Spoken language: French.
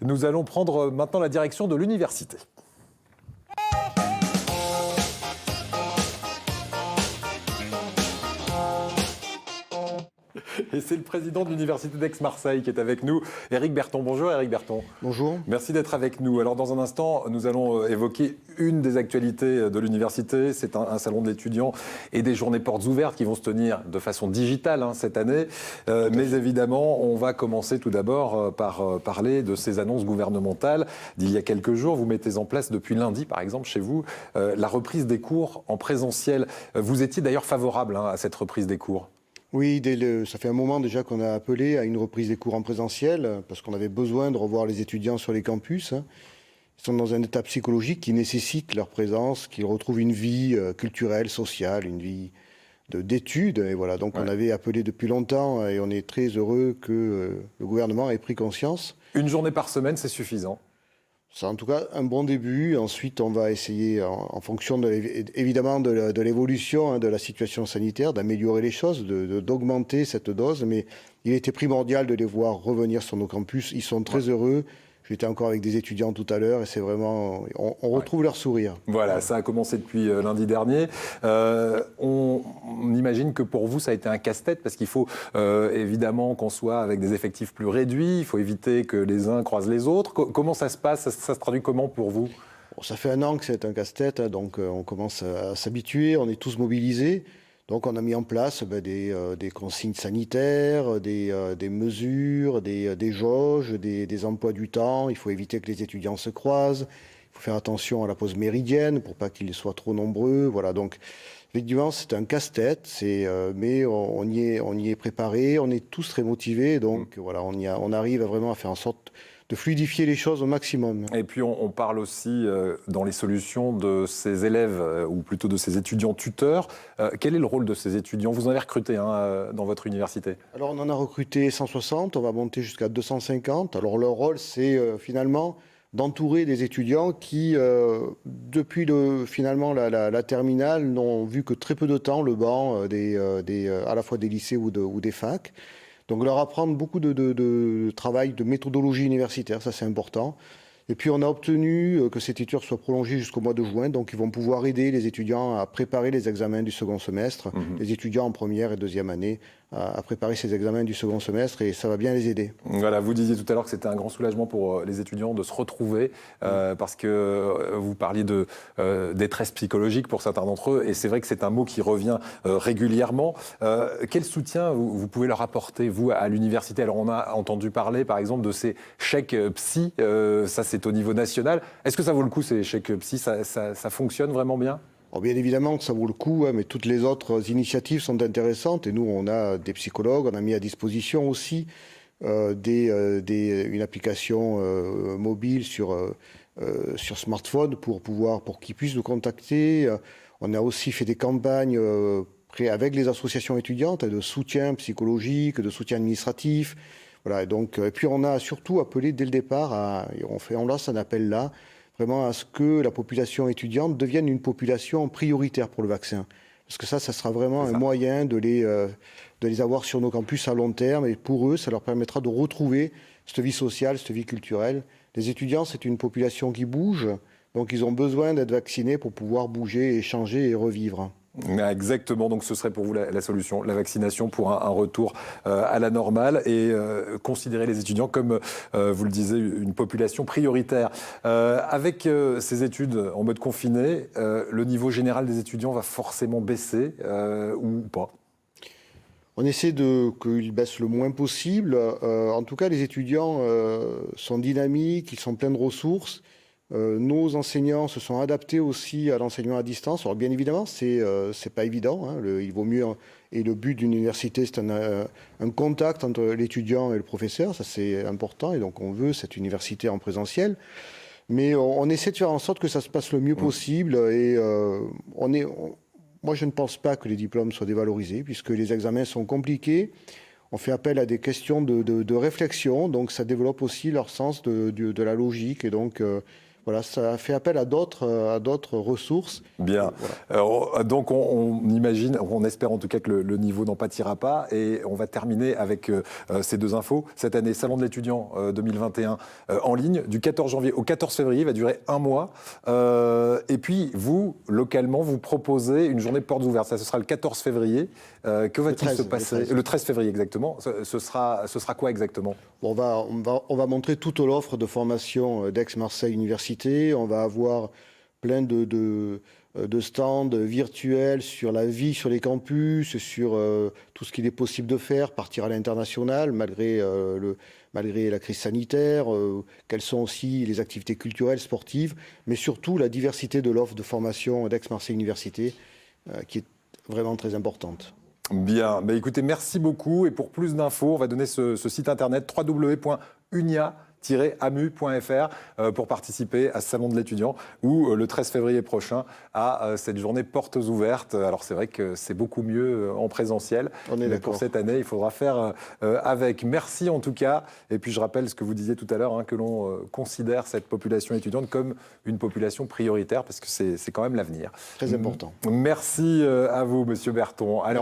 Nous allons prendre maintenant la direction de l'université. Et c'est le président de l'université d'Aix-Marseille qui est avec nous, Éric Berton. Bonjour Éric Berton. Bonjour. Merci d'être avec nous. Alors dans un instant, nous allons évoquer une des actualités de l'université. C'est un salon de l'étudiant et des journées portes ouvertes qui vont se tenir de façon digitale cette année. Mais évidemment, on va commencer tout d'abord par parler de ces annonces gouvernementales d'il y a quelques jours. Vous mettez en place depuis lundi, par exemple, chez vous, la reprise des cours en présentiel. Vous étiez d'ailleurs favorable à cette reprise des cours. Oui, ça fait un moment déjà qu'on a appelé à une reprise des cours en présentiel parce qu'on avait besoin de revoir les étudiants sur les campus. Ils sont dans un état psychologique qui nécessite leur présence, qu'ils retrouvent une vie culturelle, sociale, une vie d'études. Et voilà, donc on avait appelé depuis longtemps et on est très heureux que le gouvernement ait pris conscience. Une journée par semaine, c'est suffisant. C'est en tout cas un bon début. Ensuite, on va essayer, en fonction évidemment de l'évolution de la situation sanitaire, d'améliorer les choses, d'augmenter cette dose. Mais il était primordial de les voir revenir sur nos campus. Ils sont très heureux. J'étais encore avec des étudiants tout à l'heure et c'est vraiment, on retrouve leur sourire. Voilà, ça a commencé depuis lundi dernier. On imagine que pour vous, ça a été un casse-tête parce qu'il faut évidemment qu'on soit avec des effectifs plus réduits. Il faut éviter que les uns croisent les autres. Comment ça se passe? Ça se traduit comment pour vous? Bon, ça fait un an que c'est un casse-tête, donc on commence à s'habituer. On est tous mobilisés. Donc on a mis en place des consignes sanitaires, des mesures, des jauges, des emplois du temps. Il faut éviter que les étudiants se croisent. Il faut faire attention à la pause méridienne pour pas qu'ils soient trop nombreux. Voilà, donc effectivement c'est un casse-tête, mais on y est préparé. On est tous très motivés, donc voilà, on arrive vraiment à faire en sorte de fluidifier les choses au maximum. Et puis on parle aussi dans les solutions de ces élèves, ou plutôt de ces étudiants tuteurs. Quel est le rôle de ces étudiants? Vous en avez recruté dans votre université? Alors on en a recruté 160, on va monter jusqu'à 250. Alors leur rôle, c'est finalement d'entourer des étudiants qui, depuis finalement la terminale, n'ont vu que très peu de temps le banc à la fois des lycées ou des facs. Donc leur apprendre beaucoup de travail, de méthodologie universitaire, ça c'est important. Et puis on a obtenu que ces études soient prolongées jusqu'au mois de juin, donc ils vont pouvoir aider les étudiants à préparer les examens du second semestre, les étudiants en première et deuxième année à préparer ces examens du second semestre, et ça va bien les aider. Voilà, vous disiez tout à l'heure que c'était un grand soulagement pour les étudiants de se retrouver, parce que vous parliez de détresse psychologique pour certains d'entre eux, et c'est vrai que c'est un mot qui revient régulièrement. Quel soutien vous pouvez leur apporter, vous, à l'université? Alors on a entendu parler, par exemple, de ces chèques psy, ça c'est au niveau national. Est-ce que ça vaut le coup, ces chèques psy? Ça fonctionne vraiment bien? Alors bien évidemment que ça vaut le coup, mais toutes les autres initiatives sont intéressantes. Et nous, on a des psychologues, on a mis à disposition aussi une application mobile sur smartphone pour qu'ils puissent nous contacter. On a aussi fait des campagnes avec les associations étudiantes de soutien psychologique, de soutien administratif. Voilà, et puis on a surtout appelé dès le départ, on lance un appel là, vraiment à ce que la population étudiante devienne une population prioritaire pour le vaccin. Parce que ça sera vraiment un moyen de les avoir sur nos campus à long terme. Et pour eux, ça leur permettra de retrouver cette vie sociale, cette vie culturelle. Les étudiants, c'est une population qui bouge. Donc ils ont besoin d'être vaccinés pour pouvoir bouger, échanger et revivre. Exactement, donc ce serait pour vous la solution, la vaccination pour un retour à la normale et considérer les étudiants comme, vous le disiez, une population prioritaire. Avec ces études en mode confiné, le niveau général des étudiants va forcément baisser ou pas? On essaie qu'ils baissent le moins possible. En tout cas, les étudiants sont dynamiques, ils sont pleins de ressources. Nos enseignants se sont adaptés aussi à l'enseignement à distance. Alors bien évidemment, c'est pas évident. Il vaut mieux. Et le but d'une université, c'est un contact entre l'étudiant et le professeur. Ça, c'est important. Et donc, on veut cette université en présentiel. Mais on essaie de faire en sorte que ça se passe le mieux possible. Et moi, je ne pense pas que les diplômes soient dévalorisés, puisque les examens sont compliqués. On fait appel à des questions de réflexion. Donc, ça développe aussi leur sens de la logique. Et donc, voilà, ça fait appel à d'autres ressources. Bien. Voilà. Donc on imagine, on espère en tout cas que le niveau n'en pâtira pas. Et on va terminer avec ces deux infos. Cette année, Salon de l'étudiant 2021 en ligne, du 14 janvier au 14 février, va durer un mois. Et puis vous, localement, vous proposez une journée portes ouvertes. Ça, ce sera le 14 février. Que va-t-il se passer? Le 13 février exactement. Ce sera quoi exactement? Bon, on va montrer toute l'offre de formation d'Aix-Marseille Université. On va avoir plein de stands virtuels sur la vie sur les campus, sur tout ce qu'il est possible de faire, partir à l'international malgré la crise sanitaire, quelles sont aussi les activités culturelles, sportives, mais surtout la diversité de l'offre de formation d'Aix-Marseille Université qui est vraiment très importante. Bien, écoutez, merci beaucoup. Et pour plus d'infos, on va donner ce site internet www.unia-amu.fr pour participer à ce salon de l'étudiant ou le 13 février prochain à cette journée portes ouvertes. Alors c'est vrai que c'est beaucoup mieux en présentiel. On est mais d'accord. pour cette année, il faudra faire avec. Merci en tout cas. Et puis je rappelle ce que vous disiez tout à l'heure, que l'on considère cette population étudiante comme une population prioritaire parce que c'est quand même l'avenir. Très important. Merci à vous, Monsieur Berton. Alors,